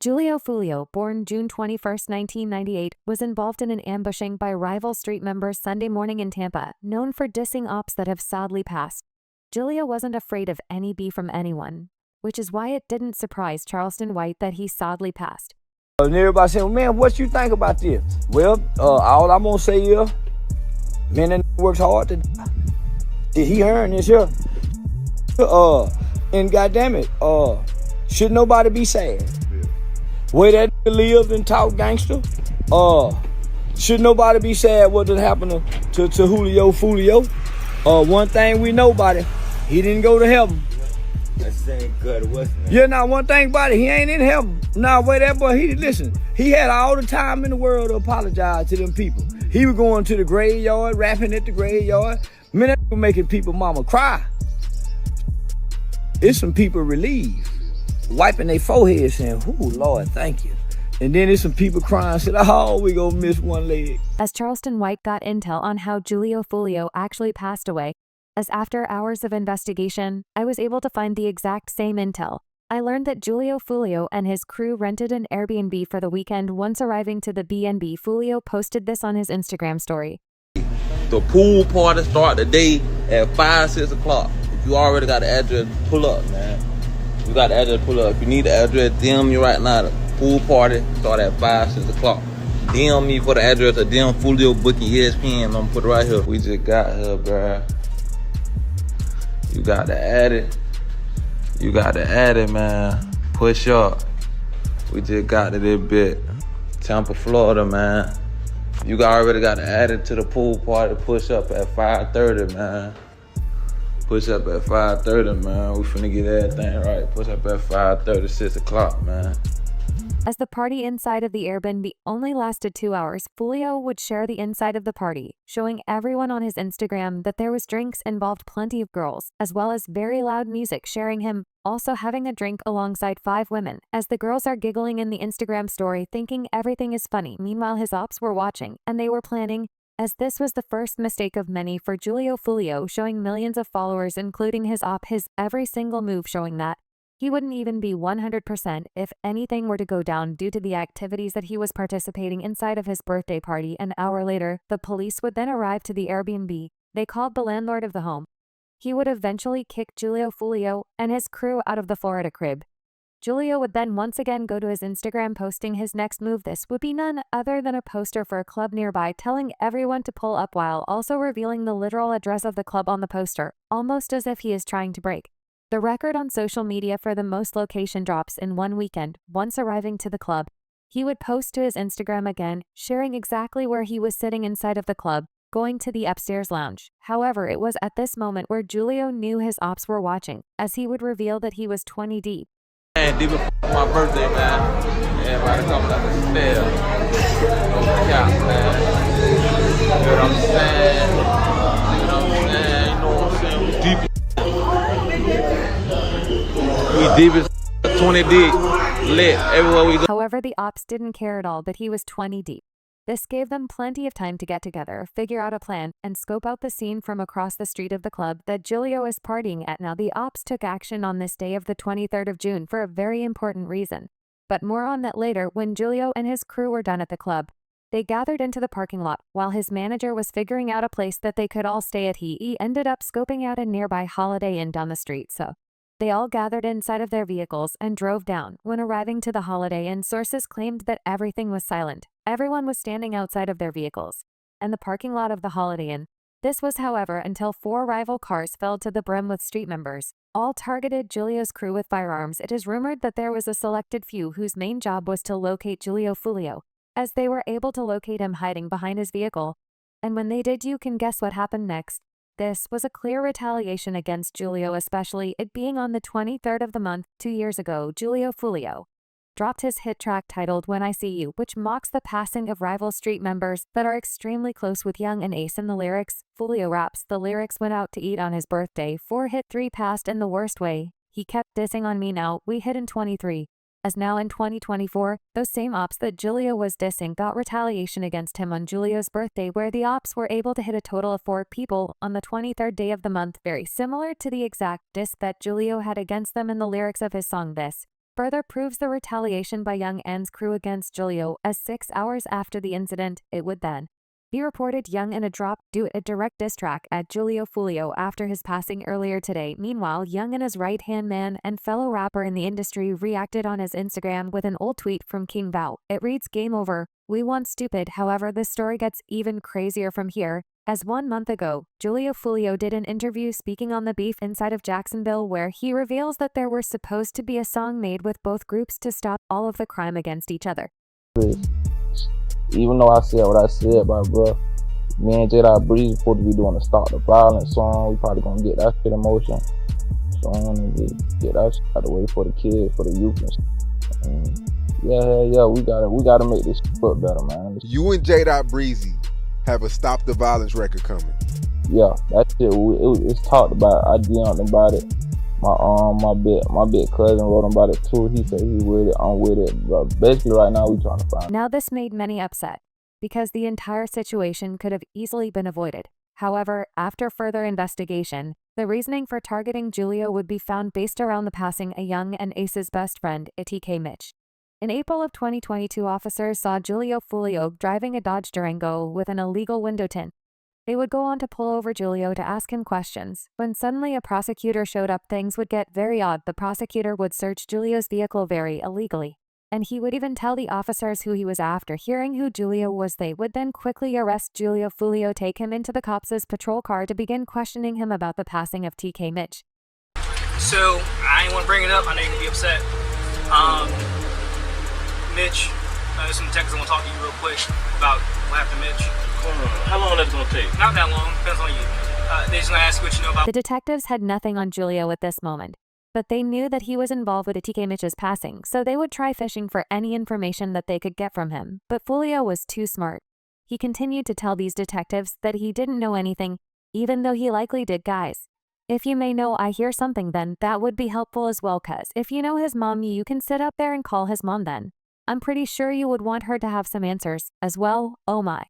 Julio Foolio, born June 21, 1998, was involved in an ambushing by rival street members Sunday morning in Tampa, known for dissing ops that have sadly passed. Julio wasn't afraid of any beef from anyone, which is why it didn't surprise Charleston White that he sadly passed. And everybody saying, man, what you think about this? Well, all I'm gonna say is, man, that works hard to die. Did he earn this here? And goddamn it, should nobody be sad? Where that live and talk gangster? Should nobody be sad what did happen to Julio Foolio? One thing we know about it, he didn't go to heaven. That's ain't good, wasn't it? Yeah, now one thing about it, he ain't in heaven. Now, wait, that boy, he had all the time in the world to apologize to them people. He was going to the graveyard, rapping at the graveyard. Man, that was making people mama cry. It's some people relieved, wiping their forehead saying, "Oh Lord, thank you." And then there's some people crying, said, "Oh, we gonna miss one leg." As Charleston White got intel on how Julio Foolio actually passed away, as after hours of investigation, I was able to find the exact same intel. I learned that Julio Foolio and his crew rented an Airbnb for the weekend. Once arriving to the B&B, Foolio posted this on his Instagram story. The pool party start the day at 5, 6 o'clock. If you already got the address, pull up, man. You got the address, pull up. If you need the address, DM me right now. The pool party start at 5, 6 o'clock. DM me for the address or DM Foolio booking ESPN. I'm gonna put it right here. We just got here, bruh. You got to add it. You got to add it, man. Push up. We just got to this bit. Tampa, Florida, man. You already got to add it to the pool party. Push up at 5:30, man. Push up at 5:30, man. We finna get everything right. Push up at 5:30, 6 o'clock, man. As the party inside of the Airbnb only lasted 2 hours, Foolio would share the inside of the party, showing everyone on his Instagram that there was drinks, involved plenty of girls, as well as very loud music, sharing him also having a drink alongside 5 women, as the girls are giggling in the Instagram story thinking everything is funny. Meanwhile, his ops were watching, and they were planning, as this was the first mistake of many for Julio Foolio, showing millions of followers including his every single move, showing that he wouldn't even be 100% if anything were to go down due to the activities that he was participating inside of his birthday party. An hour later, the police would then arrive to the Airbnb. They called the landlord of the home. He would eventually kick Julio Foolio and his crew out of the Florida crib. Julio would then once again go to his Instagram posting his next move. This would be none other than a poster for a club nearby telling everyone to pull up, while also revealing the literal address of the club on the poster, almost as if he is trying to break the record on social media for the most location drops in one weekend. Once arriving to the club, he would post to his Instagram again, sharing exactly where he was sitting inside of the club, going to the upstairs lounge. However, it was at this moment where Julio knew his ops were watching, as he would reveal that he was 20 deep. Man, deep for my birthday, man. Everybody coming up the stairs. No cap, man. You know what I'm saying? You know what I'm saying? You know what I'm saying? We deep. We deep as 20 deep, lit everywhere we go. However, the ops didn't care at all that he was 20 deep. This gave them plenty of time to get together, figure out a plan, and scope out the scene from across the street of the club that Julio is partying at. Now, the ops took action on this day of the 23rd of June for a very important reason. But more on that later. When Julio and his crew were done at the club, they gathered into the parking lot while his manager was figuring out a place that they could all stay at. He ended up scoping out a nearby Holiday Inn down the street, so they all gathered inside of their vehicles and drove down. When arriving to the Holiday Inn, sources claimed that everything was silent. Everyone was standing outside of their vehicles and the parking lot of the Holiday Inn. This was, however, until 4 rival cars filled to the brim with street members all targeted Julio's crew with firearms. It is rumored that there was a selected few whose main job was to locate Julio Foolio, as they were able to locate him hiding behind his vehicle. And when they did, you can guess what happened next. This was a clear retaliation against Julio, especially it being on the 23rd of the month 2 years ago. Julio Foolio dropped his hit track titled When I See You, which mocks the passing of rival street members that are extremely close with Young and Ace. In the lyrics, Foolio raps, "The lyrics went out to eat on his birthday, 4 hit 3 passed in the worst way. He kept dissing on me, now we hit in 23. As now in 2024, those same ops that Julio was dissing got retaliation against him on Julio's birthday, where the ops were able to hit a total of 4 people on the 23rd day of the month, very similar to the exact diss that Julio had against them in the lyrics of his song This. further proves the retaliation by Young and's crew against Julio, as 6 hours after the incident, it would then be reported Young and a drop do a direct diss track at Julio Foolio after his passing earlier today. Meanwhile, Young and his right-hand man and fellow rapper in the industry reacted on his Instagram with an old tweet from King Val. It reads, "Game over. We want stupid." However, this story gets even crazier from here, as 1 month ago, Julio Foolio did an interview speaking on the beef inside of Jacksonville, where he reveals that there was supposed to be a song made with both groups to stop all of the crime against each other. Even though I said what I said, bro, me and J. Breezy supposed to be doing a Stop the Violence song. We probably gonna get that shit in motion. So I'm gonna get that shit out of the way for the kids, for the youth and shit. And yeah, we gotta make this look better, man. You and J. Breezy have a Stop the Violence record coming. Yeah, that shit, it's talked about. I DM'd him about it. My big cousin wrote him about it too. He said he with it, I'm with it. But basically right now we trying to find. Now this made many upset, because the entire situation could have easily been avoided. However, after further investigation, the reasoning for targeting Julio would be found based around the passing of Young and Ace's best friend, TK Mitch. In April of 2022, officers saw Julio Foolio driving a Dodge Durango with an illegal window tint. They would go on to pull over Julio to ask him questions. When suddenly a prosecutor showed up, things would get very odd. The prosecutor would search Julio's vehicle very illegally, and he would even tell the officers who he was after. Hearing who Julio was, they would then quickly arrest Julio Foolio, take him into the cops' patrol car to begin questioning him about the passing of TK Mitch. So, I ain't want to bring it up, I know you're going to be upset. Mitch, there's some texts I want to talk to you real quick about what happened to Mitch. How long that's going to take? Not that long, depends on you. They just going to ask you what you know about. The detectives had nothing on Julio at this moment, but they knew that he was involved with TK Mitch's passing, so they would try fishing for any information that they could get from him. But Foolio was too smart. He continued to tell these detectives that he didn't know anything, even though he likely did. Guys, if you may know I hear something, then that would be helpful as well, cause if you know his mom, you can sit up there and call his mom then. I'm pretty sure you would want her to have some answers as well. Oh my.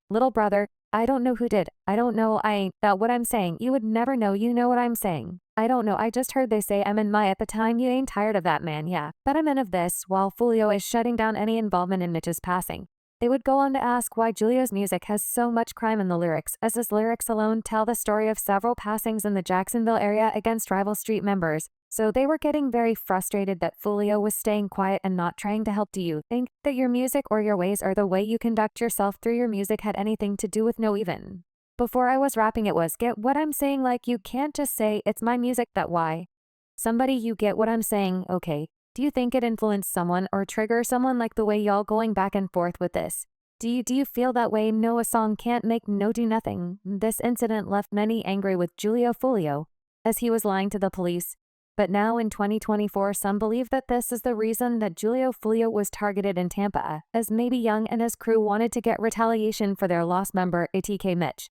Little brother, I don't know who did. I don't know. I ain't that what I'm saying. You would never know. You know what I'm saying. I don't know. I just heard they say I'm in my at the time. You ain't tired of that man, yeah. But I'm in of this, while Foolio is shutting down any involvement in Mitch's passing. They would go on to ask why Julio's music has so much crime in the lyrics, as his lyrics alone tell the story of several passings in the Jacksonville area against rival street members. So they were getting very frustrated that Foolio was staying quiet and not trying to help. Do you think that your music or your ways or the way you conduct yourself through your music had anything to do with no even? Before I was rapping it was, get what I'm saying, like you can't just say it's my music that why. Somebody, you get what I'm saying, okay. Do you think it influenced someone or trigger someone, like the way y'all going back and forth with this? Do you feel that way? No, a song can't make no do nothing. This incident left many angry with Julio Foolio, as he was lying to the police. But now in 2024, some believe that this is the reason that Julio Foolio was targeted in Tampa, as maybe Young and his crew wanted to get retaliation for their lost member, TK Mitch.